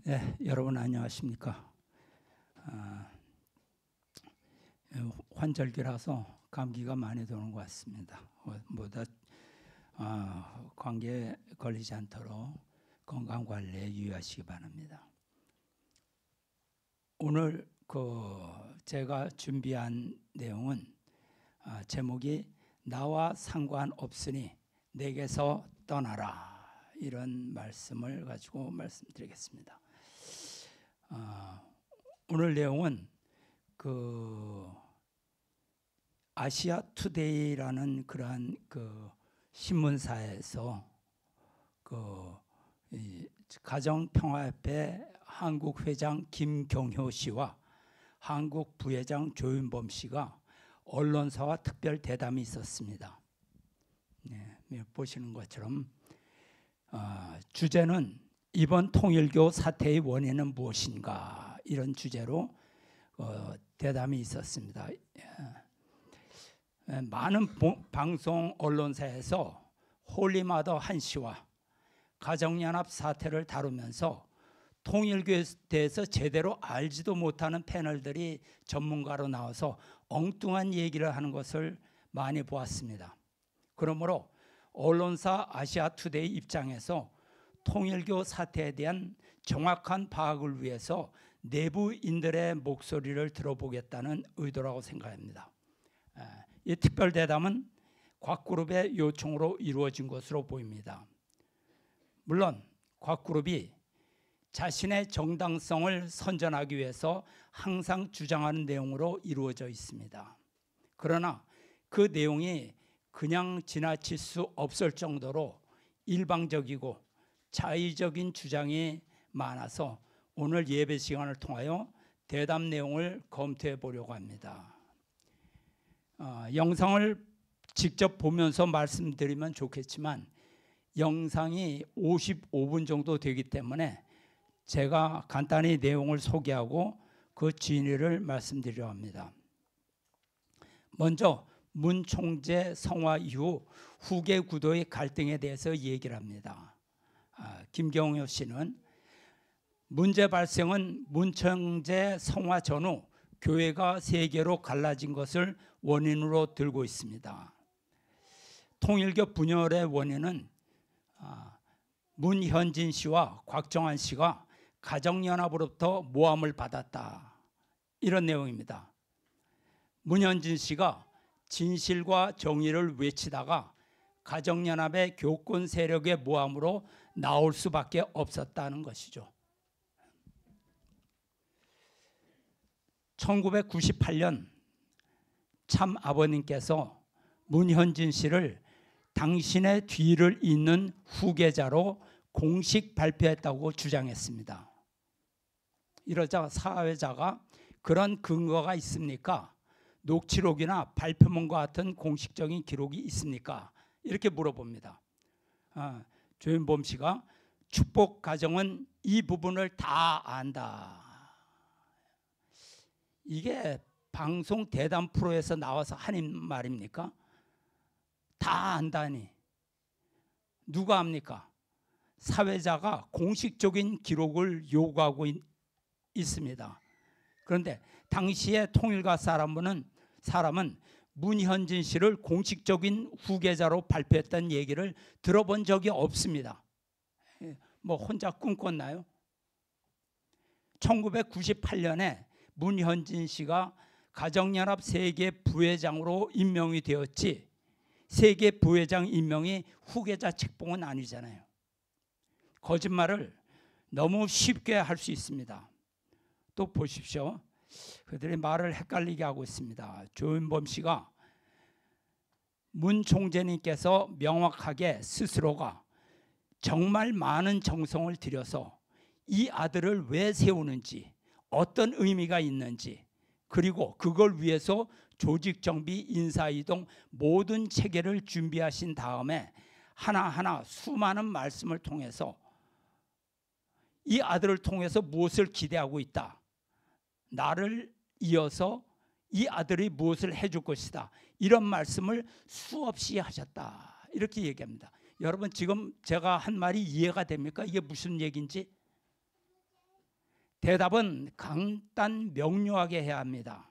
네, 여러분 안녕하십니까? 환절기라서 감기가 많이 도는 것 같습니다. 모두 감기에 걸리지 않도록 건강 관리에 유의하시기 바랍니다. 오늘 제가 준비한 내용은 제목이 나와 상관없으니 내게서 떠나라, 이런 말씀을 가지고 말씀드리겠습니다. 오늘 내용은 아시아 투데이라는 그러한 신문사에서 가정평화협회 한국 회장 김경효 씨와 한국 부회장 조윤범 씨가 언론사와 특별 대담이 있었습니다. 네, 보시는 것처럼 주제는 이번 통일교 사태의 원인은 무엇인가, 이런 주제로 대담이 있었습니다. 많은 방송 언론사에서 홀리마더 한 씨와 가정연합 사태를 다루면서 통일교에 대해서 제대로 알지도 못하는 패널들이 전문가로 나와서 엉뚱한 얘기를 하는 것을 많이 보았습니다. 그러므로 언론사 아시아투데이 입장에서 통일교 사태에 대한 정확한 파악을 위해서 내부인들의 목소리를 들어보겠다는 의도라고 생각합니다. 이 특별대담은 곽그룹의 요청으로 이루어진 것으로 보입니다. 물론 곽그룹이 자신의 정당성을 선전하기 위해서 항상 주장하는 내용으로 이루어져 있습니다. 그러나 그 내용이 그냥 지나칠 수 없을 정도로 일방적이고 자의적인 주장이 많아서 오늘 예배 시간을 통하여 대담 내용을 검토해 보려고 합니다. 영상을 직접 보면서 말씀드리면 좋겠지만 영상이 55분 정도 되기 때문에 제가 간단히 내용을 소개하고 그 진위를 말씀드리려 합니다. 먼저 문 총재 성화 이후 후계 구도의 갈등에 대해서 얘기를 합니다. 김경효 씨는 문제 발생은 문 총재 성화 전후 교회가 세 개로 갈라진 것을 원인으로 들고 있습니다. 통일교 분열의 원인은 문현진 씨와 곽정환 씨가 가정연합으로부터 모함을 받았다, 이런 내용입니다. 문현진 씨가 진실과 정의를 외치다가 가정연합의 교권 세력의 모함으로 나올 수밖에 없었다는 것이죠. 1998년 참 아버님께서 문현진 씨를 당신의 뒤를 잇는 후계자로 공식 발표했다고 주장했습니다. 이러자 사회자가 그런 근거가 있습니까? 녹취록이나 발표문과 같은 공식적인 기록이 있습니까? 이렇게 물어봅니다. 조윤범 씨가 축복 가정은 이 부분을 다 안다. 이게 방송 대담 프로에서 나와서 하는 말입니까? 다 안다니 누가 합니까? 사회자가 공식적인 기록을 요구하고 있습니다. 그런데 당시의 통일가 사람은 문현진 씨를 공식적인 후계자로 발표했다는 얘기를 들어본 적이 없습니다. 뭐 혼자 꿈꿨나요? 1998년에 문현진 씨가 가정연합 세계 부회장으로 임명이 되었지, 세계 부회장 임명이 후계자 책봉은 아니잖아요. 거짓말을 너무 쉽게 할 수 있습니다. 또 보십시오. 그들이 말을 헷갈리게 하고 있습니다. 조윤범 씨가 문 총재님께서 명확하게 스스로가 정말 많은 정성을 들여서 이 아들을 왜 세우는지, 어떤 의미가 있는지, 그리고 그걸 위해서 조직정비, 인사이동 모든 체계를 준비하신 다음에 하나하나 수많은 말씀을 통해서 이 아들을 통해서 무엇을 기대하고 있다, 나를 이어서 이 아들이 무엇을 해줄 것이다, 이런 말씀을 수없이 하셨다, 이렇게 얘기합니다. 여러분 지금 제가 한 말이 이해가 됩니까? 이게 무슨 얘기인지? 대답은 간단 명료하게 해야 합니다.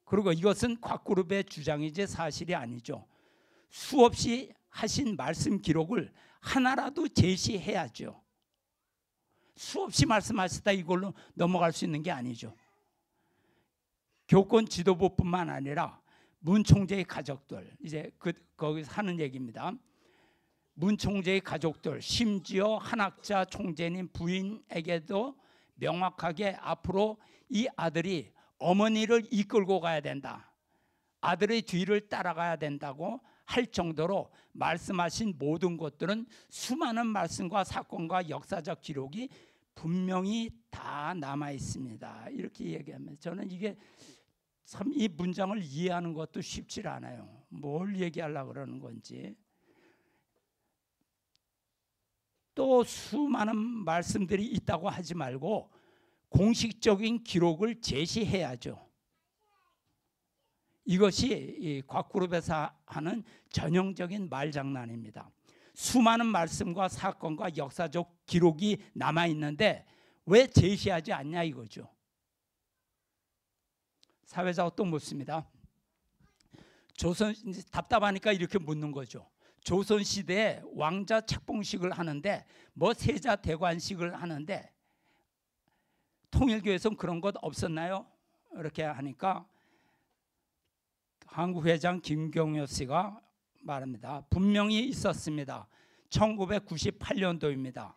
그리고 이것은 곽그룹의 주장이지 사실이 아니죠. 수없이 하신 말씀 기록을 하나라도 제시해야죠. 수없이 말씀하시다 이걸로 넘어갈 수 있는 게 아니죠. 교권 지도부뿐만 아니라 문 총재의 가족들, 이제 거기서 하는 얘기입니다. 문 총재의 가족들, 심지어 한학자 총재님 부인에게도 명확하게 앞으로 이 아들이 어머니를 이끌고 가야 된다, 아들의 뒤를 따라가야 된다고 할 정도로 말씀하신 모든 것들은 수많은 말씀과 사건과 역사적 기록이 분명히 다 남아 있습니다. 이렇게 얘기하면 저는 이게 참 이 문장을 이해하는 것도 쉽지 않아요. 뭘 얘기하려고 그러는 건지. 또 수많은 말씀들이 있다고 하지 말고 공식적인 기록을 제시해야죠. 이것이 이 곽그룹에서 하는 전형적인 말장난입니다. 수많은 말씀과 사건과 역사적 기록이 남아 있는데 왜 제시하지 않냐 이거죠. 사회자가 또 묻습니다. 조선, 답답하니까 이렇게 묻는 거죠. 조선 시대에 왕자 책봉식을 하는데 뭐 세자 대관식을 하는데 통일교에서는 그런 것 없었나요? 이렇게 하니까 한국회장 김경효 씨가 말합니다. 분명히 있었습니다. 1998년도입니다.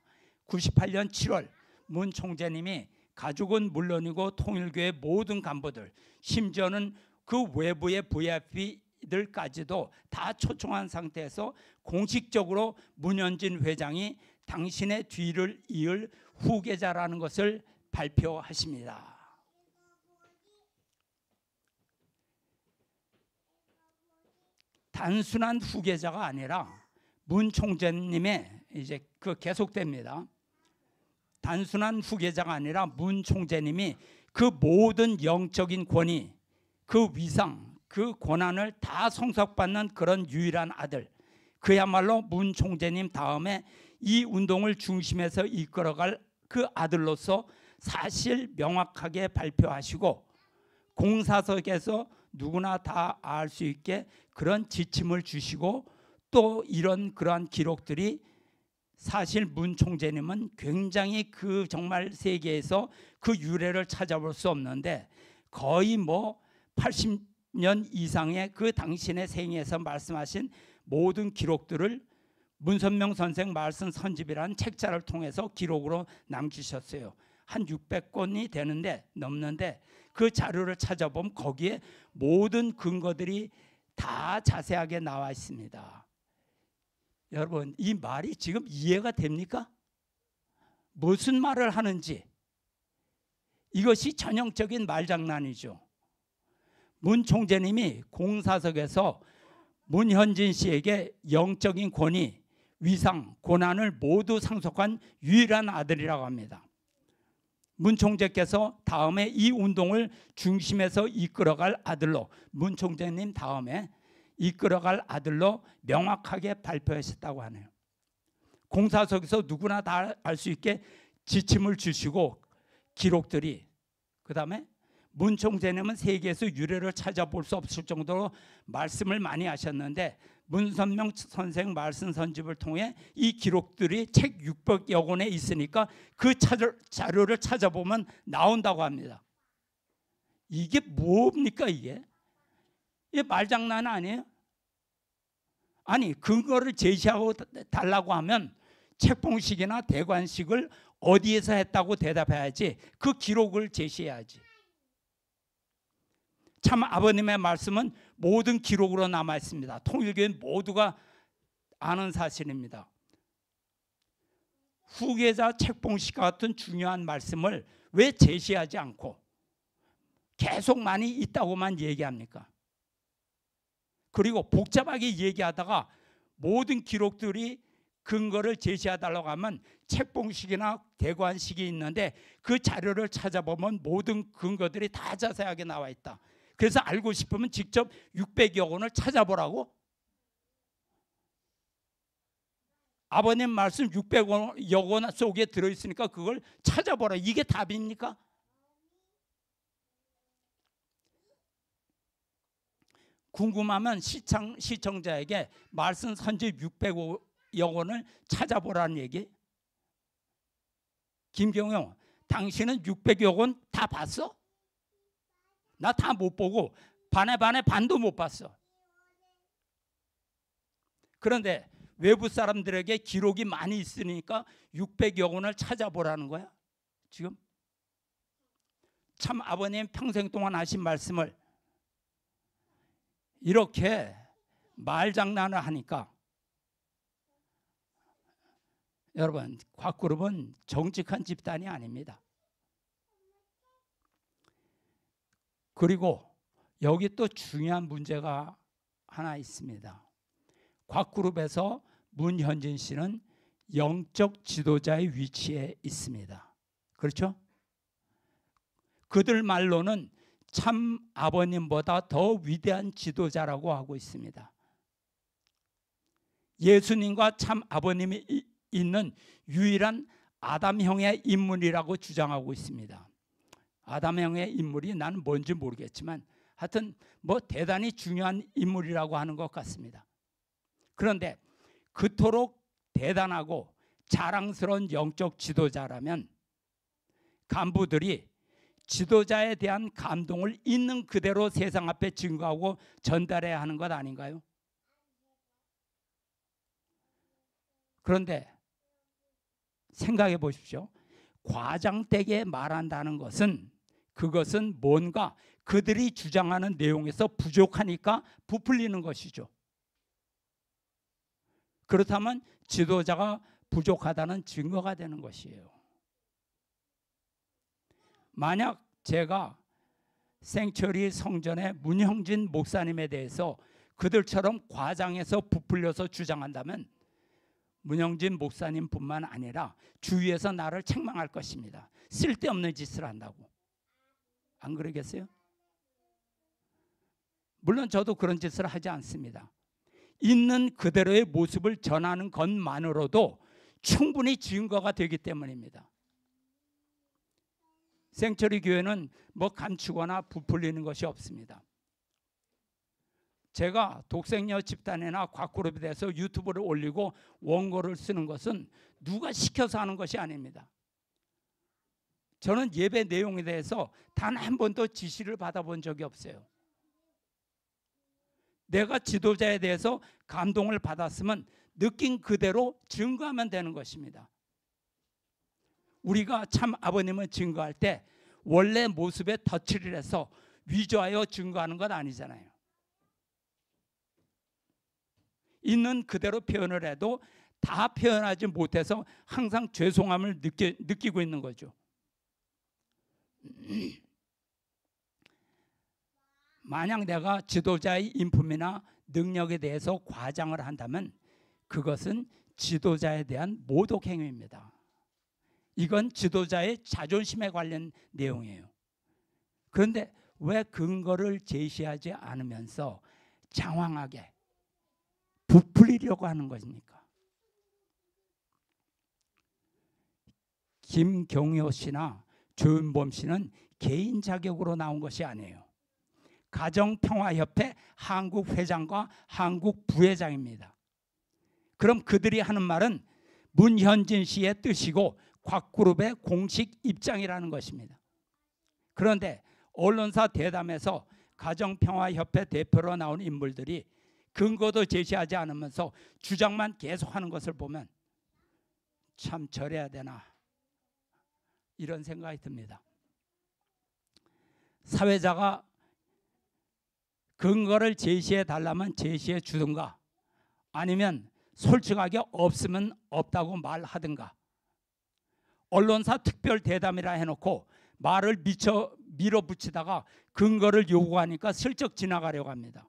98년 7월 문 총재님이 가족은 물론이고 통일교의 모든 간부들, 심지어는 그 외부의 VIP들까지도 다 초청한 상태에서 공식적으로 문현진 회장이 당신의 뒤를 이을 후계자라는 것을 발표하십니다. 단순한 후계자가 아니라 문 총재님의 이제 계속됩니다. 단순한 후계자가 아니라 문 총재님이 그 모든 영적인 권위, 그 위상, 그 권한을 다 성석받는 그런 유일한 아들, 그야말로 문 총재님 다음에 이 운동을 중심에서 이끌어갈 그 아들로서 사실 명확하게 발표하시고 공사석에서 누구나 다 알 수 있게 그런 지침을 주시고 또 그러한 기록들이 사실 문 총재님은 굉장히 그 정말 세계에서 그 유래를 찾아볼 수 없는데 거의 뭐 80년 이상의 그 당신의 생애에서 말씀하신 모든 기록들을 문선명 선생 말씀 선집이라는 책자를 통해서 기록으로 남기셨어요. 한 600권이 넘는데 그 자료를 찾아보면 거기에 모든 근거들이 다 자세하게 나와 있습니다. 여러분, 이 말이 지금 이해가 됩니까? 무슨 말을 하는지. 이것이 전형적인 말장난이죠. 문 총재님이 공사석에서 문현진 씨에게 영적인 권위, 위상, 고난을 모두 상속한 유일한 아들이라고 합니다. 문 총재께서 다음에 이 운동을 중심에서 이끌어갈 아들로, 문 총재님 다음에 이끌어갈 아들로 명확하게 발표하셨다고 하네요. 공사석에서 누구나 다 알 수 있게 지침을 주시고 기록들이, 그 다음에 문 총재님은 세계에서 유래를 찾아볼 수 없을 정도로 말씀을 많이 하셨는데 문선명 선생 말씀 선집을 통해 이 기록들이 책 600여 권에 있으니까 그 자료를 찾아보면 나온다고 합니다. 이게 뭡니까 이게? 이게 말장난 아니에요? 아니 근거를 제시하고 달라고 하면 책봉식이나 대관식을 어디에서 했다고 대답해야지 그 기록을 제시해야지. 참 아버님의 말씀은 모든 기록으로 남아 있습니다. 통일교회 모두가 아는 사실입니다. 후계자 책봉식 같은 중요한 말씀을 왜 제시하지 않고 계속 많이 있다고만 얘기합니까? 그리고 복잡하게 얘기하다가 모든 기록들이 근거를 제시해달라고 하면 책봉식이나 대관식이 있는데 그 자료를 찾아보면 모든 근거들이 다 자세하게 나와 있다. 그래서 알고 싶으면 직접 600여 권을 찾아보라고? 아버님 말씀 600여 권 속에 들어있으니까 그걸 찾아보라. 이게 답입니까? 궁금하면 시청자에게 말씀 선집 600여 권을 찾아보라는 얘기. 김경영, 당신은 600여 권 다 봤어? 나 다 못 보고 반에 반도 못 봤어. 그런데 외부 사람들에게 기록이 많이 있으니까 600여 권을 찾아보라는 거야. 지금 참 아버님 평생 동안 하신 말씀을 이렇게 말장난을 하니까, 여러분, 곽그룹은 정직한 집단이 아닙니다. 그리고 여기 또 중요한 문제가 하나 있습니다. 곽그룹에서 문현진 씨는 영적 지도자의 위치에 있습니다. 그렇죠? 그들 말로는 참 아버님보다 더 위대한 지도자라고 하고 있습니다. 예수님과 참 아버님이 있는 유일한 아담형의 인물이라고 주장하고 있습니다. 아담형의 인물이 나는 뭔지 모르겠지만 하여튼 뭐 대단히 중요한 인물이라고 하는 것 같습니다. 그런데 그토록 대단하고 자랑스러운 영적 지도자라면 간부들이 지도자에 대한 감동을 있는 그대로 세상 앞에 증거하고 전달해야 하는 것 아닌가요? 그런데 생각해 보십시오. 과장되게 말한다는 것은 그것은 뭔가 그들이 주장하는 내용에서 부족하니까 부풀리는 것이죠. 그렇다면 지도자가 부족하다는 증거가 되는 것이에요. 만약 제가 생처리 성전의 문형진 목사님에 대해서 그들처럼 과장해서 부풀려서 주장한다면 문형진 목사님뿐만 아니라 주위에서 나를 책망할 것입니다. 쓸데없는 짓을 한다고. 안 그러겠어요? 물론 저도 그런 짓을 하지 않습니다. 있는 그대로의 모습을 전하는 것만으로도 충분히 증거가 되기 때문입니다. 생처리 교회는 뭐 감추거나 부풀리는 것이 없습니다. 제가 독생녀 집단이나 곽그룹에 대해서 유튜브를 올리고 원고를 쓰는 것은 누가 시켜서 하는 것이 아닙니다. 저는 예배 내용에 대해서 단 한 번도 지시를 받아본 적이 없어요. 내가 지도자에 대해서 감동을 받았으면 느낀 그대로 증거하면 되는 것입니다. 우리가 참 아버님을 증거할 때 원래 모습에 덧칠을 해서 위조하여 증거하는 것 아니잖아요. 있는 그대로 표현을 해도 다 표현하지 못해서 항상 죄송함을 느끼고 있는 거죠. 만약 내가 지도자의 인품이나 능력에 대해서 과장을 한다면 그것은 지도자에 대한 모독 행위입니다. 이건 지도자의 자존심에 관련 내용이에요. 그런데 왜 근거를 제시하지 않으면서 장황하게 부풀리려고 하는 것입니까? 김경효 씨나 조윤범 씨는 개인 자격으로 나온 것이 아니에요. 가정평화협회 한국 회장과 한국 부회장입니다. 그럼 그들이 하는 말은 문현진 씨의 뜻이고 곽그룹의 공식 입장이라는 것입니다. 그런데 언론사 대담에서 가정평화협회 대표로 나온 인물들이 근거도 제시하지 않으면서 주장만 계속하는 것을 보면 참 저래야 되나 이런 생각이 듭니다. 사회자가 근거를 제시해 달라면 제시해 주든가 아니면 솔직하게 없으면 없다고 말하든가, 언론사 특별 대담이라 해놓고 말을 밀어붙이다가 근거를 요구하니까 슬쩍 지나가려고 합니다.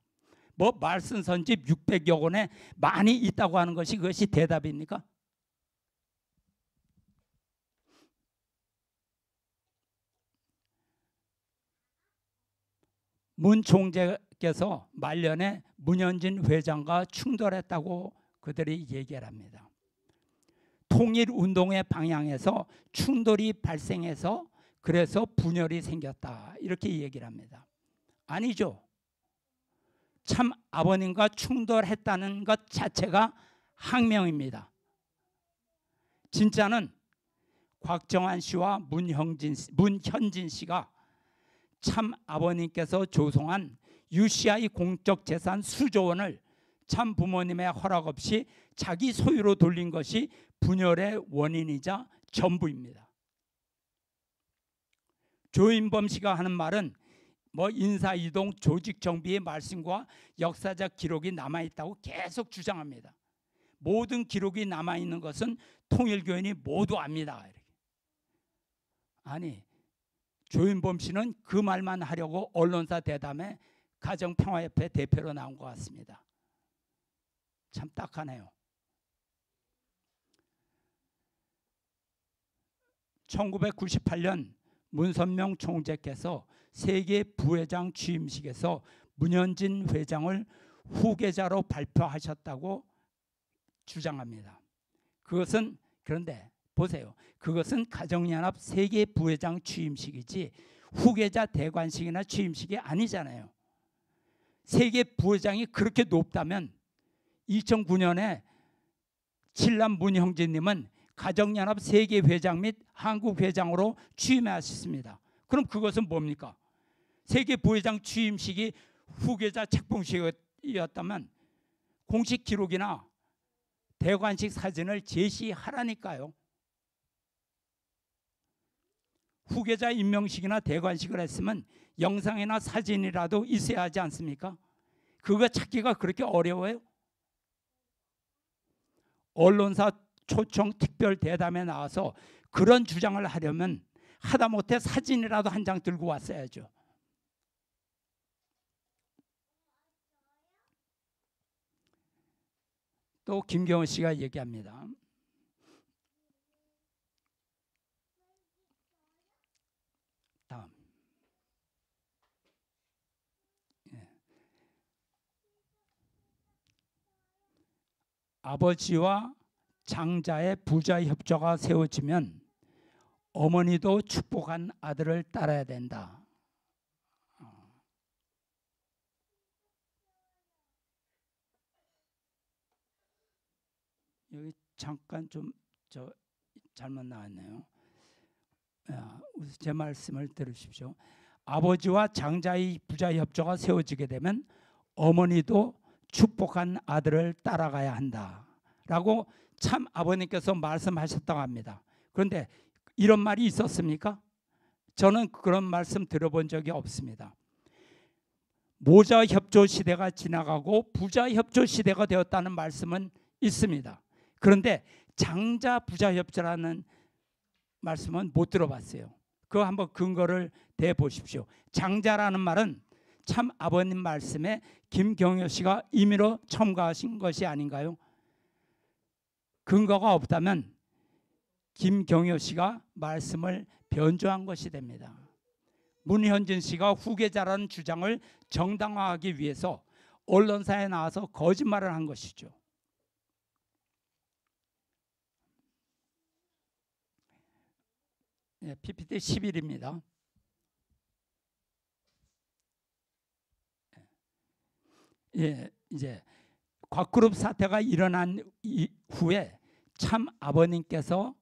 뭐 말씀 선집 600여 권에 많이 있다고 하는 것이 그것이 대답입니까? 문 총재께서 말년에 문현진 회장과 충돌했다고 그들이 얘기를 합니다. 통일운동의 방향에서 충돌이 발생해서 그래서 분열이 생겼다, 이렇게 얘기를 합니다. 아니죠. 참 아버님과 충돌했다는 것 자체가 항명입니다. 진짜는 곽정환 씨와 문현진 씨가 참 아버님께서 조성한 UCI 공적 재산 수조 원을 참 부모님의 허락 없이 자기 소유로 돌린 것이 분열의 원인이자 전부입니다. 조인범 씨가 하는 말은 뭐 인사이동 조직정비의 말씀과 역사적 기록이 남아있다고 계속 주장합니다. 모든 기록이 남아있는 것은 통일교인이 모두 압니다. 아니, 조인범 씨는 그 말만 하려고 언론사 대담에 가정평화협회 대표로 나온 것 같습니다. 참 딱하네요. 1998년 문선명 총재께서 세계 부회장 취임식에서 문현진 회장을 후계자로 발표하셨다고 주장합니다. 그것은, 그런데 보세요, 그것은 가정연합 세계 부회장 취임식이지 후계자 대관식이나 취임식이 아니잖아요. 세계 부회장이 그렇게 높다면 2009년에 칠남 문형진님은 가정연합 세계 회장 및 한국 회장으로 취임하셨습니다. 그럼 그것은 뭡니까? 세계 부회장 취임식이 후계자 책봉식이었다면 공식 기록이나 대관식 사진을 제시하라니까요. 후계자 임명식이나 대관식을 했으면 영상이나 사진이라도 있어야 하지 않습니까? 그거 찾기가 그렇게 어려워요? 언론사 초청 특별 대담에 나와서 그런 주장을 하려면 하다못해 사진이라도 한 장 들고 왔어야죠. 또 김경호 씨가 얘기합니다. 다음. 아버지와 장자의 부자 협조가 세워지면 어머니도 축복한 아들을 따라야 된다. 여기 잠깐 좀 잘못 나왔네요. 제 말씀을 들으십시오. 아버지와 장자의 부자 협조가 세워지게 되면 어머니도 축복한 아들을 따라가야 한다라고 참 아버님께서 말씀하셨다고 합니다. 그런데 이런 말이 있었습니까? 저는 그런 말씀 들어본 적이 없습니다. 모자 협조 시대가 지나가고 부자 협조 시대가 되었다는 말씀은 있습니다. 그런데 장자 부자 협조라는 말씀은 못 들어봤어요. 그거 한번 근거를 대 보십시오. 장자라는 말은 참 아버님 말씀에 김경효 씨가 임의로 첨가하신 것이 아닌가요? 근거가 없다면 김경효 씨가 말씀을 변조한 것이 됩니다. 문현진 씨가 후계자라는 주장을 정당화하기 위해서 언론사에 나와서 거짓말을 한 것이죠. PPT 11입니다. 이제 곽그룹 사태가 일어난 이후에 참 아버님께서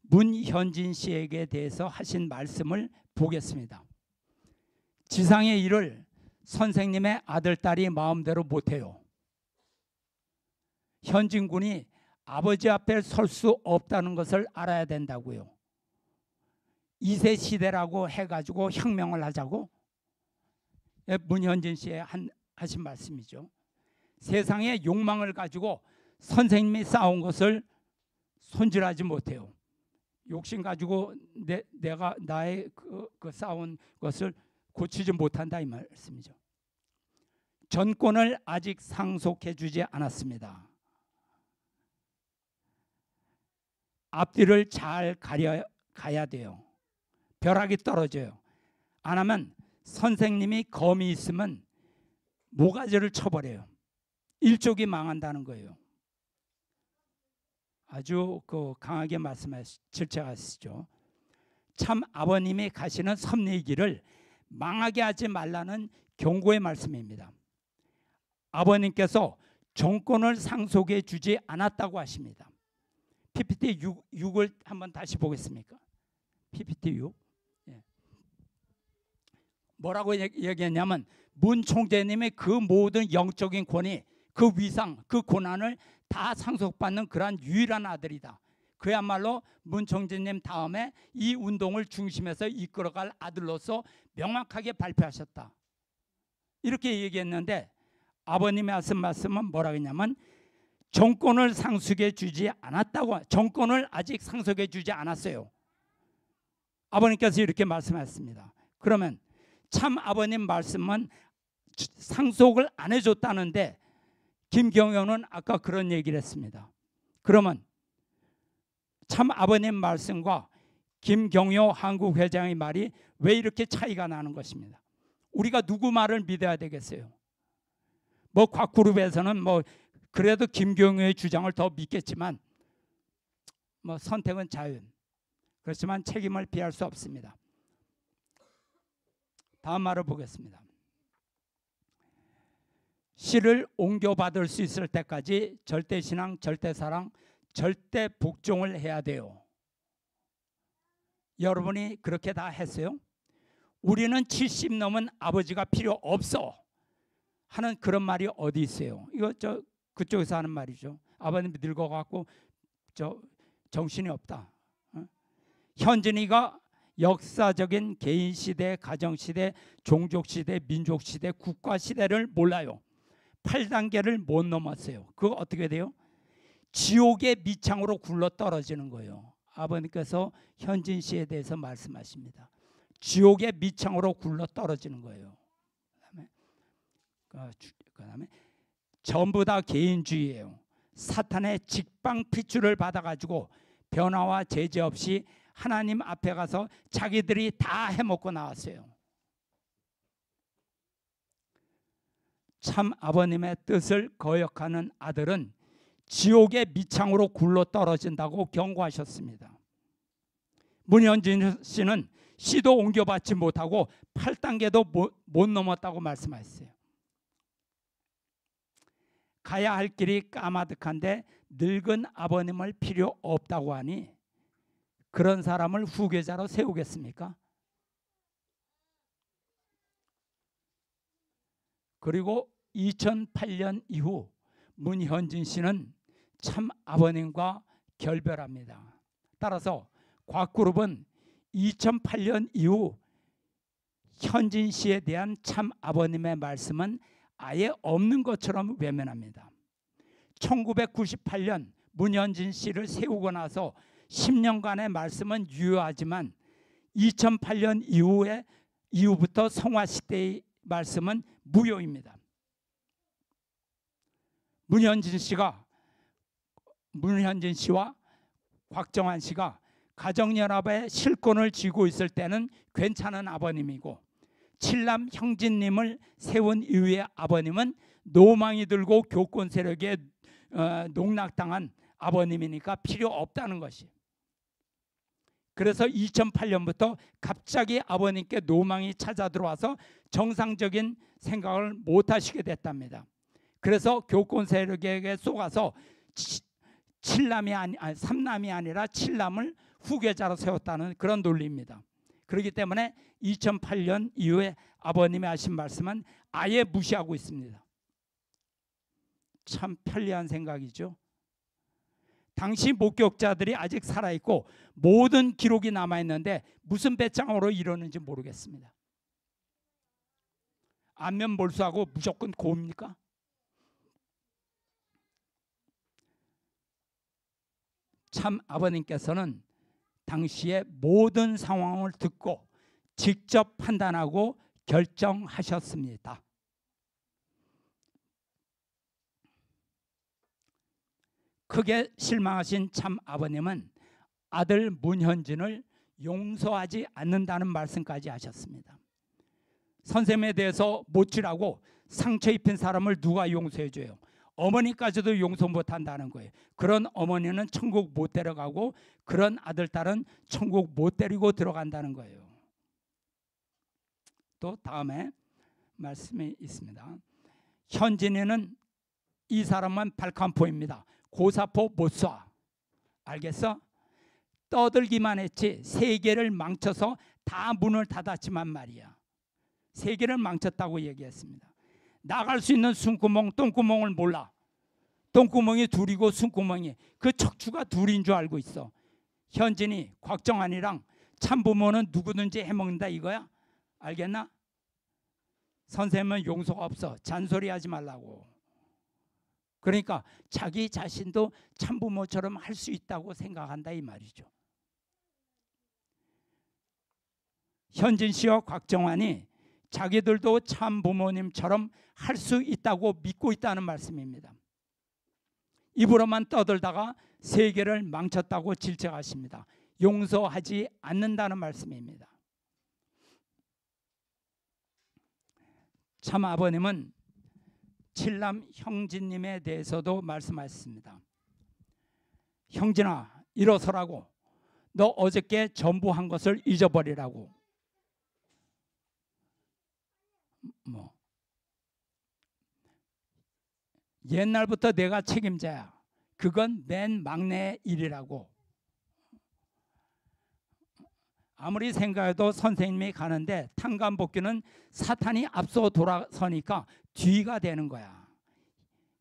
문현진 씨에게 대해서 하신 말씀을 보겠습니다. 지상의 일을 선생님의 아들, 딸이 마음대로 못해요. 현진 군이 아버지 앞에 설 수 없다는 것을 알아야 된다고요. 2세 시대라고 해가지고 혁명을 하자고 문현진 씨의 하신 말씀이죠. 세상의 욕망을 가지고 선생님이 쌓은 것을 손질하지 못해요. 욕심 가지고 내가 나의 그 쌓은 것을 고치지 못한다, 이 말씀이죠. 전권을 아직 상속해 주지 않았습니다. 앞뒤를 잘 가야 돼요. 벼락이 떨어져요. 안 하면 선생님이 검이 있으면 모가지를 쳐버려요. 일족이 망한다는 거예요. 아주 강하게 질책하시죠. 참 아버님이 가시는 섭리의 길을 망하게 하지 말라는 경고의 말씀입니다. 아버님께서 정권을 상속해 주지 않았다고 하십니다. PPT 6을 한번 다시 보겠습니까? PPT 6. 예. 뭐라고 얘기했냐면 문 총재님의 그 모든 영적인 권위, 그 위상, 그 고난을 다 상속받는 그러한 유일한 아들이다. 그야말로 문 총재님 다음에 이 운동을 중심에서 이끌어갈 아들로서 명확하게 발표하셨다. 이렇게 얘기했는데 아버님의 하신 말씀은 뭐라고 했냐면 정권을 상속해 주지 않았다고, 정권을 아직 상속해 주지 않았어요. 아버님께서 이렇게 말씀하셨습니다. 그러면 참 아버님 말씀은 상속을 안 해줬다는데 김경효는 아까 그런 얘기를 했습니다. 그러면 참 아버님 말씀과 김경효 한국회장의 말이 왜 이렇게 차이가 나는 것입니다. 우리가 누구 말을 믿어야 되겠어요? 뭐 곽그룹에서는 뭐 그래도 김경효의 주장을 더 믿겠지만 뭐 선택은 자유. 그렇지만 책임을 피할 수 없습니다. 다음 말을 보겠습니다. 씨를 옮겨받을 수 있을 때까지 절대신앙, 절대사랑, 절대 복종을 해야 돼요. 여러분이 그렇게 다 했어요? 우리는 70 넘은 아버지가 필요 없어 하는 그런 말이 어디 있어요? 이거 그쪽에서 하는 말이죠. 아버님 늙어갖고 정신이 없다. 현진이가 역사적인 개인시대, 가정시대, 종족시대, 민족시대, 국가시대를 몰라요. 8단계를 못 넘었어요. 그거 어떻게 돼요? 지옥의 밑창으로 굴러 떨어지는 거예요. 아버님께서 현진 씨에 대해서 말씀하십니다. 지옥의 밑창으로 굴러 떨어지는 거예요. 그다음에 전부 다 개인주의예요. 사탄의 직방피추를 받아가지고 변화와 제재 없이 하나님 앞에 가서 자기들이 다 해먹고 나왔어요. 참 아버님의 뜻을 거역하는 아들은 지옥의 밑창으로 굴러 떨어진다고 경고하셨습니다. 문현진 씨는 씨도 옮겨받지 못하고 8단계도 못 넘었다고 말씀하셨어요. 가야 할 길이 까마득한데 늙은 아버님을 필요 없다고 하니 그런 사람을 후계자로 세우겠습니까? 그리고 2008년 이후 문현진 씨는 참 아버님과 결별합니다. 따라서 곽그룹은 2008년 이후 현진 씨에 대한 참 아버님의 말씀은 아예 없는 것처럼 외면합니다. 1998년 문현진 씨를 세우고 나서 10년간의 말씀은 유효하지만 2008년 이후부터 성화시대의 말씀은 무효입니다. 문현진 씨와 곽정환 씨가 가정연합의 실권을 쥐고 있을 때는 괜찮은 아버님이고 칠남 형진님을 세운 이후의 아버님은 노망이 들고 교권 세력에 농락당한 아버님이니까 필요 없다는 것이. 그래서 2008년부터 갑자기 아버님께 노망이 찾아 들어와서 정상적인 생각을 못 하시게 됐답니다. 그래서 교권 세력에게 속아서 3남이 아니라 7남을 후계자로 세웠다는 그런 논리입니다. 그렇기 때문에 2008년 이후에 아버님이 하신 말씀은 아예 무시하고 있습니다. 참 편리한 생각이죠. 당시 목격자들이 아직 살아있고 모든 기록이 남아있는데 무슨 배짱으로 이러는지 모르겠습니다. 안면 몰수하고 무조건 고입니까? 참 아버님께서는 당시의 모든 상황을 듣고 직접 판단하고 결정하셨습니다. 크게 실망하신 참 아버님은 아들 문현진을 용서하지 않는다는 말씀까지 하셨습니다. 선생님에 대해서 못질하고 상처 입힌 사람을 누가 용서해줘요? 어머니까지도 용서 못한다는 거예요. 그런 어머니는 천국 못 데려가고 그런 아들, 딸은 천국 못 데리고 들어간다는 거예요. 또 다음에 말씀이 있습니다. 현진이는 이 사람은 발칸포입니다. 고사포 못 쏴. 알겠어? 떠들기만 했지 세계를 망쳐서 다 문을 닫았지만 말이야. 세계를 망쳤다고 얘기했습니다. 나갈 수 있는 숨구멍, 똥구멍을 몰라. 똥구멍이 둘이고 숨구멍이 그 척추가 둘인 줄 알고 있어. 현진이 곽정환이랑 참부모는 누구든지 해먹는다 이거야. 알겠나? 선생님은 용서가 없어. 잔소리하지 말라고. 그러니까 자기 자신도 참부모처럼 할 수 있다고 생각한다 이 말이죠. 현진 씨와 곽정환이 자기들도 참부모님처럼 할 수 있다고 믿고 있다는 말씀입니다. 입으로만 떠들다가 세계를 망쳤다고 질책하십니다. 용서하지 않는다는 말씀입니다. 참 아버님은 칠남 형진님에 대해서도 말씀하셨습니다. 형진아 일어서라고. 너 어저께 전부한 것을 잊어버리라고. 옛날부터 내가 책임자야. 그건 맨 막내의 일이라고. 아무리 생각해도 선생님이 가는데 탕감복귀는 사탄이 앞서 돌아서니까 뒤가 되는 거야.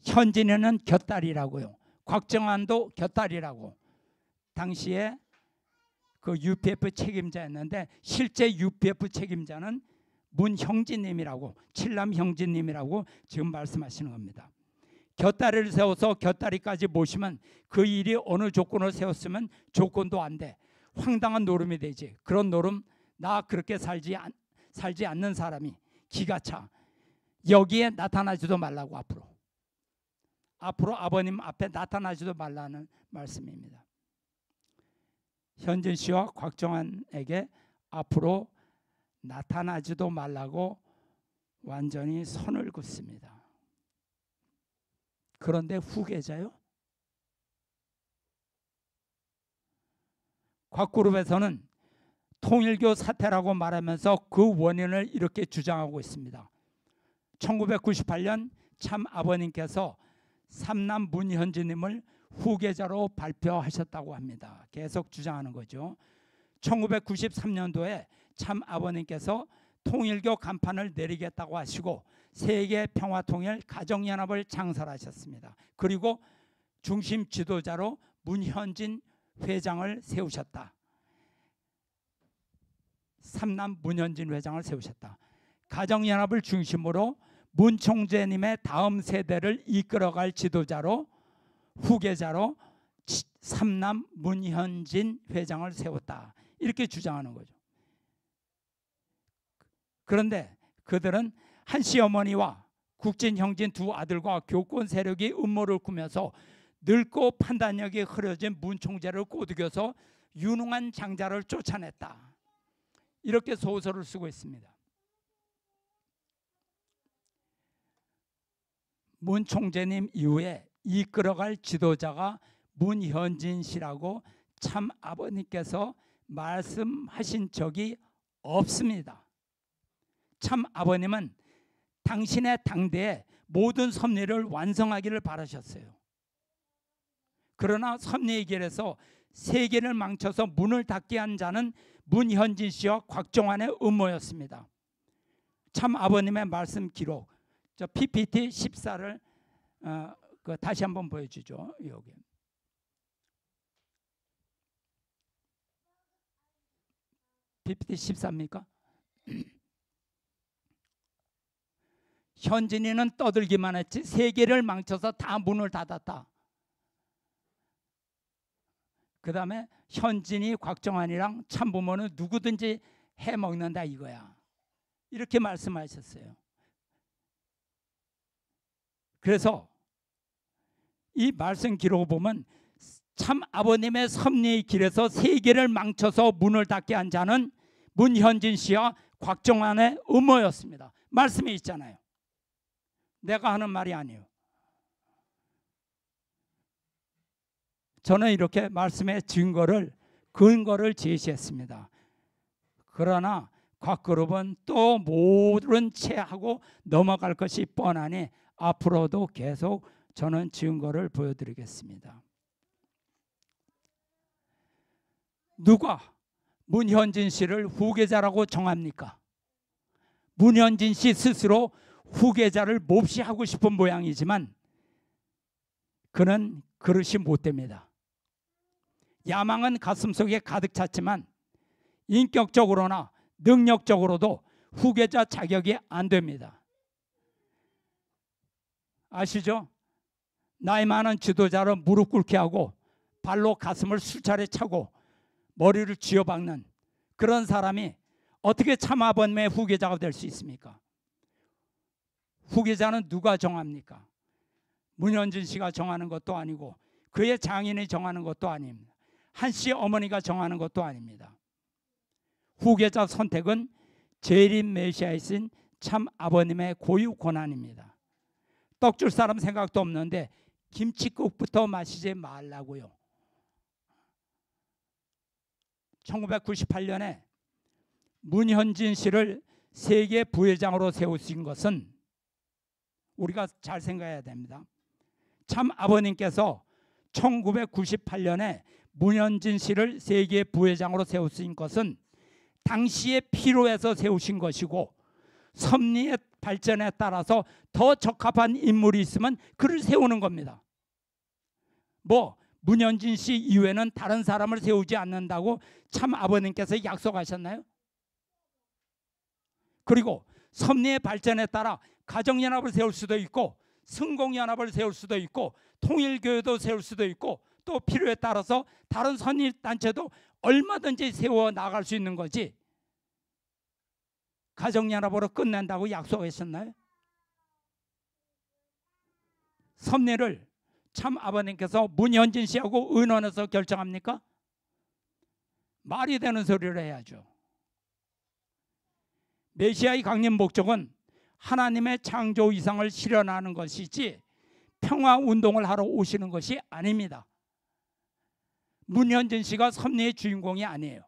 현진이는 곁다리라고요. 곽정환도 곁다리라고. 당시에 그 UPF 책임자였는데 실제 UPF 책임자는 문형진님이라고, 칠남 형진님이라고 지금 말씀하시는 겁니다. 곁다리를 세워서 곁다리까지 모시면 그 일이 어느 조건을 세웠으면 조건도 안 돼. 황당한 노름이 되지. 그런 노름 나 그렇게 살지 않는 사람이 기가 차. 여기에 나타나지도 말라고 앞으로 아버님 앞에 나타나지도 말라는 말씀입니다. 현진 씨와 곽정환에게 앞으로 나타나지도 말라고 완전히 선을 긋습니다. 그런데 후계자요? 곽그룹에서는 통일교 사태라고 말하면서 그 원인을 이렇게 주장하고 있습니다. 1998년 참 아버님께서 삼남 문현진님을 후계자로 발표하셨다고 합니다. 계속 주장하는 거죠. 1993년도에 참 아버님께서 통일교 간판을 내리겠다고 하시고 세계 평화통일 가정연합을 창설하셨습니다. 그리고 중심 지도자로 문현진 회장을 세우셨다. 삼남 문현진 회장을 세우셨다. 가정연합을 중심으로 문 총재님의 다음 세대를 이끌어갈 지도자로 후계자로 삼남 문현진 회장을 세웠다. 이렇게 주장하는 거죠. 그런데 그들은 한 시어머니와 국진 형진 두 아들과 교권 세력이 음모를 꾸며서 늙고 판단력이 흐려진 문 총재를 꼬드겨서 유능한 장자를 쫓아냈다. 이렇게 소설을 쓰고 있습니다. 문 총재님 이후에 이끌어갈 지도자가 문현진 씨라고 참 아버님께서 말씀하신 적이 없습니다. 참 아버님은 당신의 당대에 모든 섭리를 완성하기를 바라셨어요. 그러나 섭리의 길에서 세계를 망쳐서 문을 닫게 한 자는 문현진 씨와 곽정환의 음모였습니다. 참 아버님의 말씀 기록, 저 PPT 14를 다시 한번 보여주죠. 여기. PPT 14입니까? 현진이는 떠들기만 했지 세계를 망쳐서 다 문을 닫았다. 그 다음에 현진이 곽정환이랑 참부모는 누구든지 해먹는다 이거야. 이렇게 말씀하셨어요. 그래서 이 말씀 기록을 보면 참 아버님의 섭리의 길에서 세계를 망쳐서 문을 닫게 한 자는 문현진 씨와 곽정환의 음모였습니다. 말씀에 있잖아요. 내가 하는 말이 아니에요. 저는 이렇게 말씀의 근거를 제시했습니다. 그러나 곽그룹은 또 모른 채 하고 넘어갈 것이 뻔하니 앞으로도 계속 저는 증거를 보여드리겠습니다. 누가 문현진 씨를 후계자라고 정합니까? 문현진 씨 스스로 후계자를 몹시 하고 싶은 모양이지만 그는 그릇이 못 됩니다. 야망은 가슴속에 가득 찼지만 인격적으로나 능력적으로도 후계자 자격이 안 됩니다. 아시죠? 나이 많은 지도자를 무릎 꿇게 하고 발로 가슴을 수차례 차고 머리를 쥐어박는 그런 사람이 어떻게 참아번매의 후계자가 될 수 있습니까? 후계자는 누가 정합니까? 문현진 씨가 정하는 것도 아니고 그의 장인이 정하는 것도 아닙니다. 한 씨 어머니가 정하는 것도 아닙니다. 후계자 선택은 재림 메시아이신 참 아버님의 고유 권한입니다. 떡 줄 사람 생각도 없는데 김치국부터 마시지 말라고요. 1998년에 문현진 씨를 세계 부회장으로 세우신 것은 우리가 잘 생각해야 됩니다. 참 아버님께서 1998년에 문현진 씨를 세계 부회장으로 세우신 것은 당시의 필요해서 세우신 것이고 섭리의 발전에 따라서 더 적합한 인물이 있으면 그를 세우는 겁니다. 문현진 씨 이외에는 다른 사람을 세우지 않는다고 참 아버님께서 약속하셨나요? 그리고 섭리의 발전에 따라 가정연합을 세울 수도 있고 성공연합을 세울 수도 있고 통일교회도 세울 수도 있고 또 필요에 따라서 다른 선일단체도 얼마든지 세워 나갈 수 있는 거지 가정연합으로 끝낸다고 약속하셨나요? 섭리를 참 아버님께서 문현진 씨하고 의논해서 결정합니까? 말이 되는 소리를 해야죠. 메시아의 강림 목적은 하나님의 창조 이상을 실현하는 것이지 평화운동을 하러 오시는 것이 아닙니다. 문현진 씨가 섭리의 주인공이 아니에요.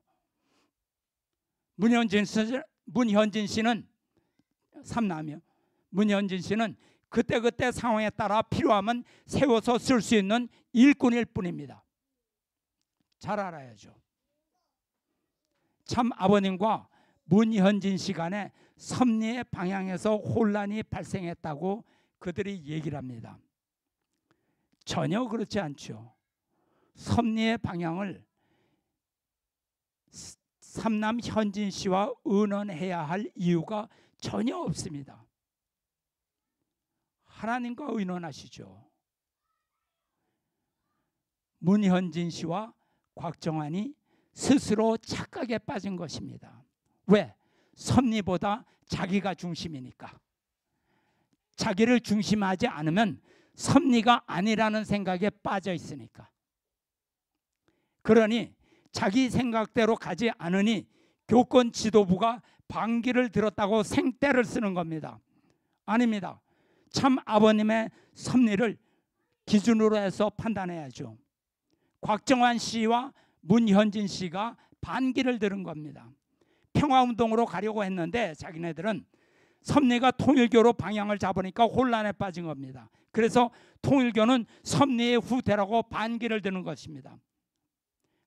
문현진 씨는 삼남이요. 문현진 씨는 그때그때 상황에 따라 필요하면 세워서 쓸 수 있는 일꾼일 뿐입니다. 잘 알아야죠. 참 아버님과 문현진 씨 간에 섭리의 방향에서 혼란이 발생했다고 그들이 얘기를 합니다. 전혀 그렇지 않죠. 섭리의 방향을 삼남 현진 씨와 의논해야 할 이유가 전혀 없습니다. 하나님과 의논하시죠. 문현진 씨와 곽정환이 스스로 착각에 빠진 것입니다. 왜? 섭리보다 자기가 중심이니까. 자기를 중심하지 않으면 섭리가 아니라는 생각에 빠져 있으니까. 그러니 자기 생각대로 가지 않으니 교권 지도부가 반기를 들었다고 생떼를 쓰는 겁니다. 아닙니다. 참 아버님의 섭리를 기준으로 해서 판단해야죠. 곽정환 씨와 문현진 씨가 반기를 들은 겁니다. 평화운동으로 가려고 했는데 자기네들은 섭리가 통일교로 방향을 잡으니까 혼란에 빠진 겁니다. 그래서 통일교는 섭리의 후퇴라고 반기를 드는 것입니다.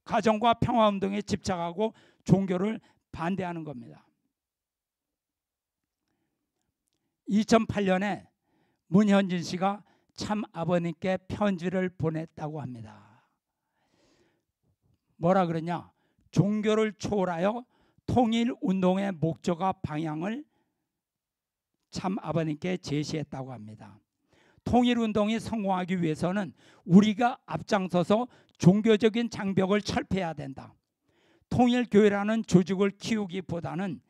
가정과 평화운동에 집착하고 종교를 반대하는 겁니다. 2008년에 문현진 씨가 참 아버님께 편지를 보냈다고 합니다. 뭐라 그러냐? 종교를 초월하여 통일운동의 목적과 방향을 참 아버님께 제시했다고 합니다. 통일운동이 성공하기 위해서는 우리가 앞장서서 종교적인 장벽을 철폐해야 된다. 통일교회라는 조직을 키우기보다는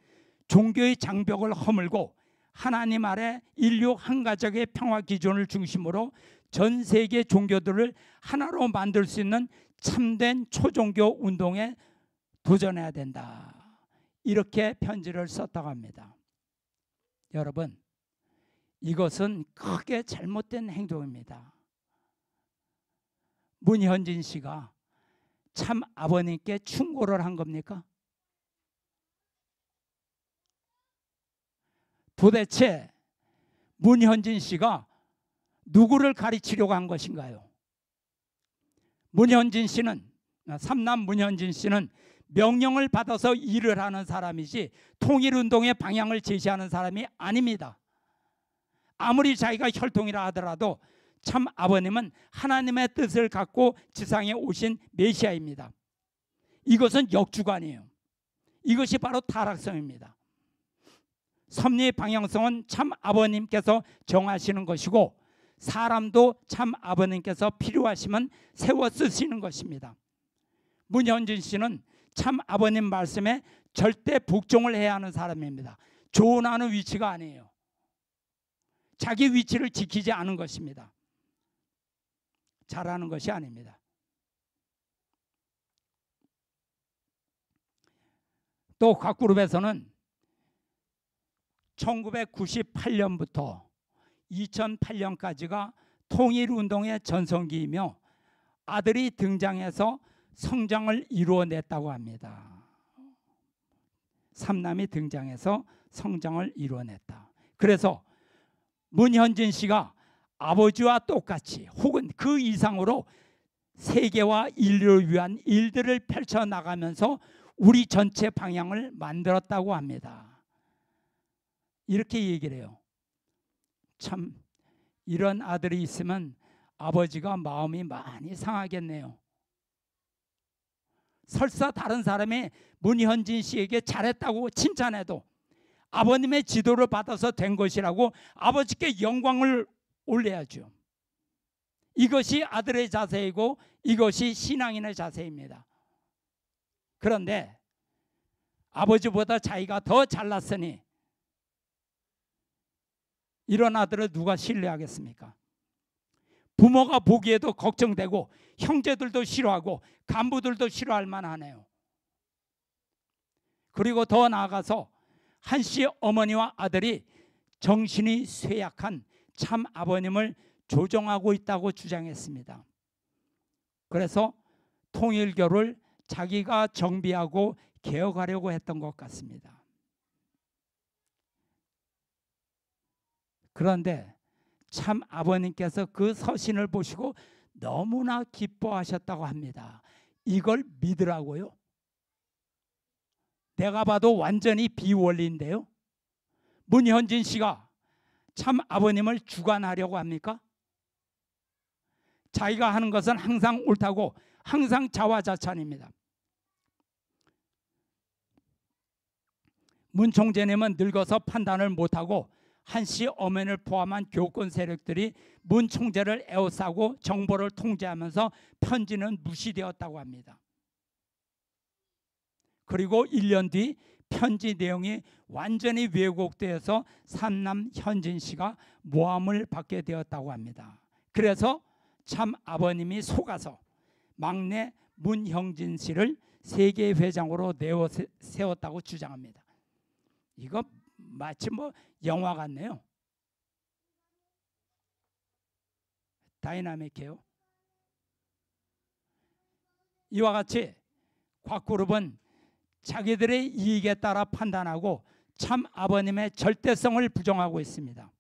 종교의 장벽을 허물고 하나님 아래 인류 한 가족의 평화 기준을 중심으로 전 세계 종교들을 하나로 만들 수 있는 참된 초종교 운동에 도전해야 된다. 이렇게 편지를 썼다고 합니다. 여러분, 이것은 크게 잘못된 행동입니다. 문현진 씨가 참 아버님께 충고를 한 겁니까? 도대체 문현진 씨가 누구를 가르치려고 한 것인가요? 문현진 씨는, 삼남 문현진 씨는 명령을 받아서 일을 하는 사람이지 통일운동의 방향을 제시하는 사람이 아닙니다. 아무리 자기가 혈통이라 하더라도 참 아버님은 하나님의 뜻을 갖고 지상에 오신 메시아입니다. 이것은 역주관이에요. 이것이 바로 타락성입니다. 섭리의 방향성은 참 아버님께서 정하시는 것이고, 사람도 참 아버님께서 필요하시면 세워 쓰시는 것입니다. 문현진 씨는 참 아버님 말씀에 절대 복종을 해야 하는 사람입니다. 조언하는 위치가 아니에요. 자기 위치를 지키지 않은 것입니다. 잘하는 것이 아닙니다. 또 각 그룹에서는 1998년부터 2008년까지가 통일운동의 전성기이며 아들이 등장해서 성장을 이루어냈다고 합니다. 삼남이 등장해서 성장을 이루어냈다. 그래서 문현진 씨가 아버지와 똑같이 혹은 그 이상으로 세계와 인류를 위한 일들을 펼쳐나가면서 우리 전체 방향을 만들었다고 합니다. 이렇게 얘기를 해요. 참 이런 아들이 있으면 아버지가 마음이 많이 상하겠네요. 설사 다른 사람이 문현진 씨에게 잘했다고 칭찬해도 아버님의 지도를 받아서 된 것이라고 아버지께 영광을 올려야죠. 이것이 아들의 자세이고 이것이 신앙인의 자세입니다. 그런데 아버지보다 자기가 더 잘났으니 이런 아들을 누가 신뢰하겠습니까? 부모가 보기에도 걱정되고 형제들도 싫어하고 간부들도 싫어할 만하네요. 그리고 더 나아가서 한 씨 어머니와 아들이 정신이 쇠약한 참 아버님을 조종하고 있다고 주장했습니다. 그래서 통일교를 자기가 정비하고 개혁하려고 했던 것 같습니다. 그런데 참 아버님께서 그 서신을 보시고 너무나 기뻐하셨다고 합니다. 이걸 믿으라고요? 내가 봐도 완전히 비원리인데요. 문현진 씨가 참 아버님을 주관하려고 합니까? 자기가 하는 것은 항상 옳다고 항상 자화자찬입니다. 문 총재님은 늙어서 판단을 못하고 한 씨 어머니를 포함한 교권 세력들이 문 총재를 에워싸고 정보를 통제하면서 편지는 무시되었다고 합니다. 그리고 1년 뒤 편지 내용이 완전히 왜곡되어서 삼남 현진 씨가 모함을 받게 되었다고 합니다. 그래서 참 아버님이 속아서 막내 문형진 씨를 세계회장으로 내어 세웠다고 주장합니다. 이거 마치 뭐 영화 같네요. 다이나믹해요. 이와 같이 곽그룹은 자기들의 이익에 따라 판단하고 참 아버님의 절대성을 부정하고 있습니다.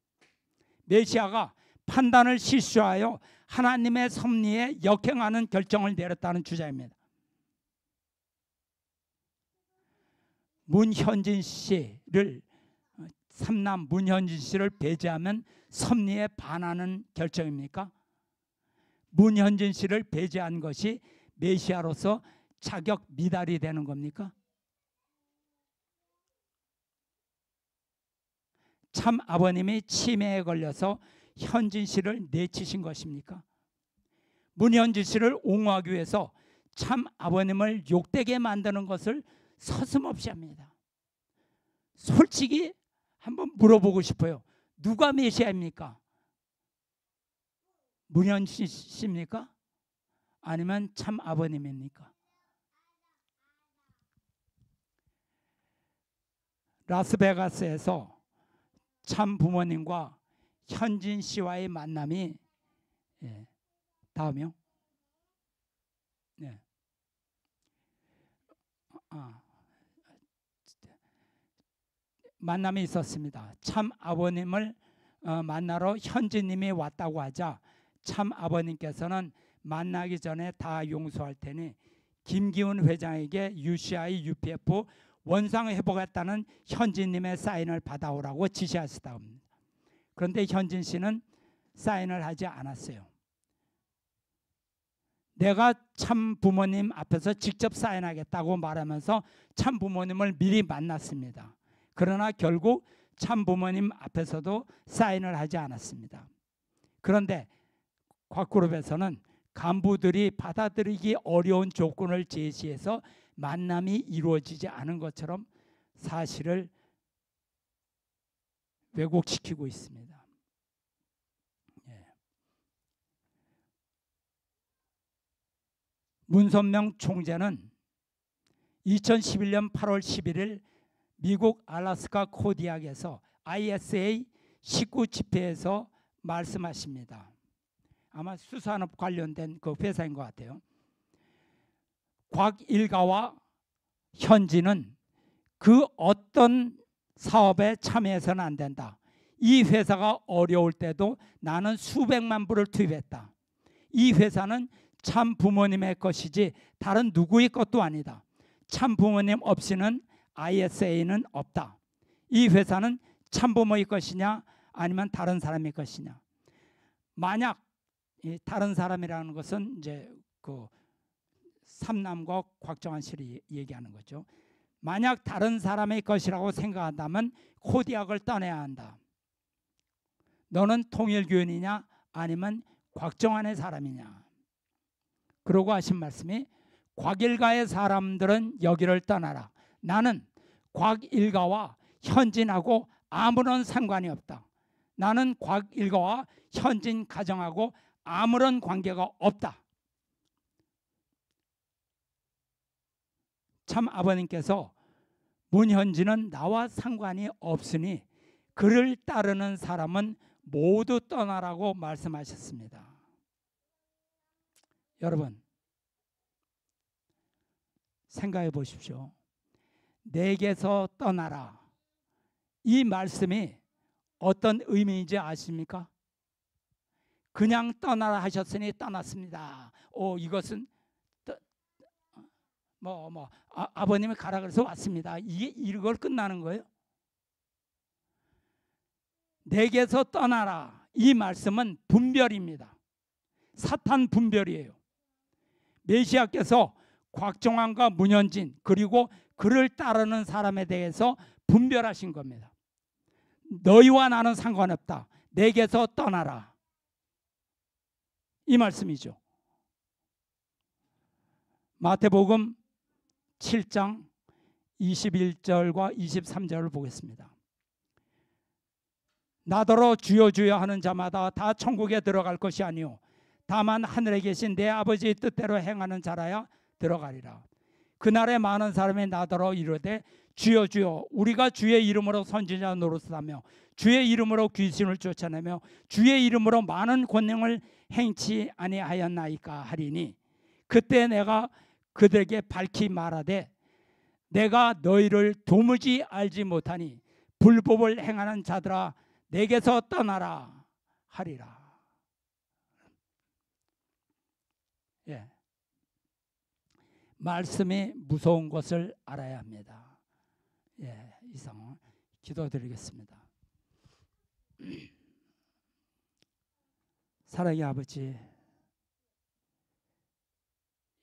메시아가 판단을 실수하여 하나님의 섭리에 역행하는 결정을 내렸다는 주장입니다. 문현진 씨를 삼남 문현진 씨를 배제하면 섭리에 반하는 결정입니까? 문현진 씨를 배제한 것이 메시아로서 자격 미달이 되는 겁니까? 참 아버님이 치매에 걸려서 현진 씨를 내치신 것입니까? 문현진 씨를 옹호하기 위해서 참 아버님을 욕되게 만드는 것을 서슴없이 합니다. 솔직히 한번 물어보고 싶어요. 누가 메시아입니까? 문현진 씨입니까? 아니면 참 아버님입니까? 라스베가스에서 참 부모님과 현진 씨와의 만남이 다음이요. 네. 만남이 있었습니다. 참 아버님을 만나러 현지님이 왔다고 하자 참 아버님께서는 만나기 전에 다 용서할 테니 김기훈 회장에게 UCI, UPF 원상 회복했다는 현진님의 사인을 받아오라고 지시하셨다고 합니다. 그런데 현진 씨는 사인을 하지 않았어요. 내가 참 부모님 앞에서 직접 사인하겠다고 말하면서 참 부모님을 미리 만났습니다. 그러나 결국 참 부모님 앞에서도 사인을 하지 않았습니다. 그런데 곽그룹에서는 간부들이 받아들이기 어려운 조건을 제시해서 만남이 이루어지지 않은 것처럼 사실을 왜곡시키고 있습니다. 예. 문선명 총재는 2011년 8월 11일 미국 알래스카 코디악에서 ISA 19 집회에서 말씀하십니다. 아마 수산업 관련된 그 회사인 것 같아요. 곽 일가와 현지는 그 어떤 사업에 참여해서는 안 된다. 이 회사가 어려울 때도 나는 수백만 불을 투입했다. 이 회사는 참 부모님의 것이지 다른 누구의 것도 아니다. 참 부모님 없이는 ISA는 없다. 이 회사는 참 부모의 것이냐 아니면 다른 사람의 것이냐. 만약 이 다른 사람이라는 것은 이제 그 삼남과 곽정환 씨를 얘기하는 거죠. 만약 다른 사람의 것이라고 생각한다면 코디악을 떠나야 한다. 너는 통일교인이냐 아니면 곽정환의 사람이냐. 그러고 하신 말씀이 곽일가의 사람들은 여기를 떠나라. 나는 곽일가와 현진하고 아무런 상관이 없다. 나는 곽일가와 현진 가정하고 아무런 관계가 없다. 참 아버님께서 문현진은 나와 상관이 없으니 그를 따르는 사람은 모두 떠나라고 말씀하셨습니다. 여러분 생각해 보십시오. 내게서 떠나라. 이 말씀이 어떤 의미인지 아십니까? 그냥 떠나라 하셨으니 떠났습니다. 이것은 아버님이 가라 그래서 왔습니다. 이걸 끝나는 거예요? 내게서 떠나라. 이 말씀은 분별입니다. 사탄 분별이에요. 메시아께서 곽정환과 문현진 그리고 그를 따르는 사람에 대해서 분별하신 겁니다. 너희와 나는 상관없다. 내게서 떠나라. 이 말씀이죠. 마태복음 7장 21절과 23절을 보겠습니다. 나더러 주여 주여 하는 자마다 다 천국에 들어갈 것이 아니요 다만 하늘에 계신 내 아버지의 뜻대로 행하는 자라야 들어가리라. 그날에 많은 사람이 나더러 이르되 주여 주여 우리가 주의 이름으로 선지자 노릇하며 주의 이름으로 귀신을 쫓아내며 주의 이름으로 많은 권능을 행치 아니하였나이까 하리니 그때 내가 그들에게 밝히 말하되 내가 너희를 도무지 알지 못하니 불법을 행하는 자들아 내게서 떠나라 하리라. 예. 말씀이 무서운 것을 알아야 합니다. 예, 이상 기도드리겠습니다. 사랑의 아버지,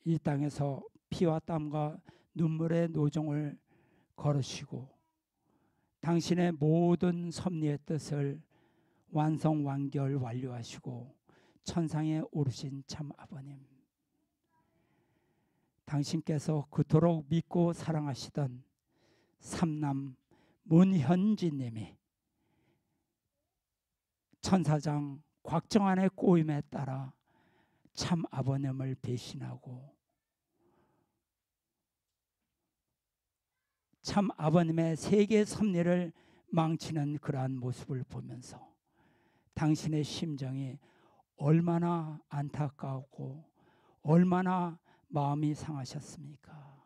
이 땅에서 피와 땀과 눈물의 노정을 걸으시고 당신의 모든 섭리의 뜻을 완성 완결 완료하시고 천상에 오르신 참 아버님, 당신께서 그토록 믿고 사랑하시던 삼남 문현진님이 천사장 곽정환의 꼬임에 따라 참 아버님을 배신하고 참 아버님의 세계 섭리를 망치는 그러한 모습을 보면서 당신의 심정이 얼마나 안타까웠고 얼마나 마음이 상하셨습니까?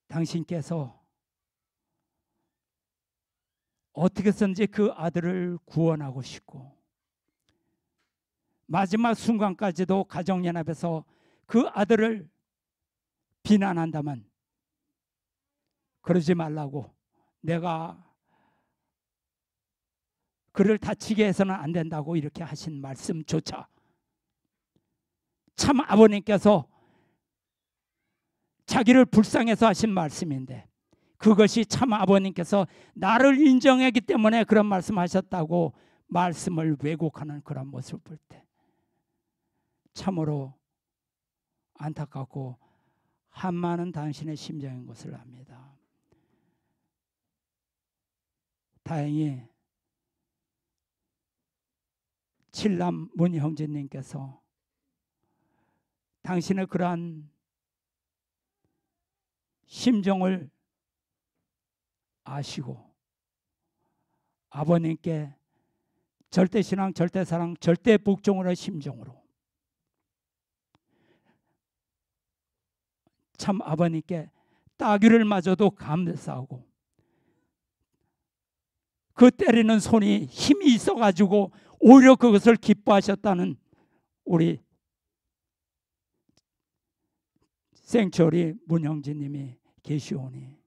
당신께서 어떻게 해서든지 그 아들을 구원하고 싶고 마지막 순간까지도 가정연합에서 그 아들을 비난한다면 그러지 말라고, 내가 그를 다치게 해서는 안 된다고 이렇게 하신 말씀조차 참 아버님께서 자기를 불쌍해서 하신 말씀인데, 그것이 참 아버님께서 나를 인정했기 때문에 그런 말씀하셨다고 말씀을 왜곡하는 그런 모습을 볼 때 참으로 안타깝고 한많은 당신의 심정인 것을 압니다. 다행히 칠남 문형진님께서 당신의 그러한 심정을 아시고 아버님께 절대신앙, 절대사랑, 절대복종의 심정으로 참 아버님께 따귀를 맞아도 감사하고 그 때리는 손이 힘이 있어가지고 오히려 그것을 기뻐하셨다는 우리 생철이 문형진님이 계시오니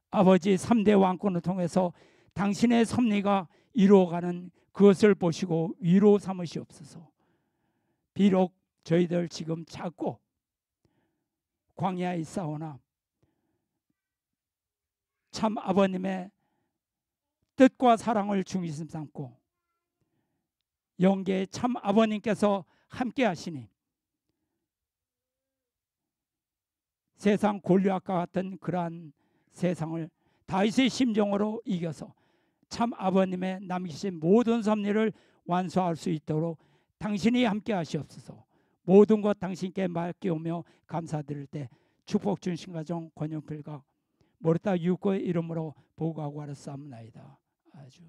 아버지 3대 왕권을 통해서 당신의 섭리가 이루어가는 그것을 보시고 위로 삼으시옵소서. 비록 저희들 지금 작고 광야에 있사오나 참 아버님의 뜻과 사랑을 중심 삼고 영계에 참 아버님께서 함께 하시니 세상 골리앗과 같은 그러한 세상을 다윗의 심정으로 이겨서 참 아버님의 남기신 모든 섭리를 완수할 수 있도록 당신이 함께 하시옵소서. 모든 것 당신께 맡기오며 감사드릴 때 축복 주신 가정 권영필과 모르타 유코의 이름으로 보고하고 하였사옵나이다. 아주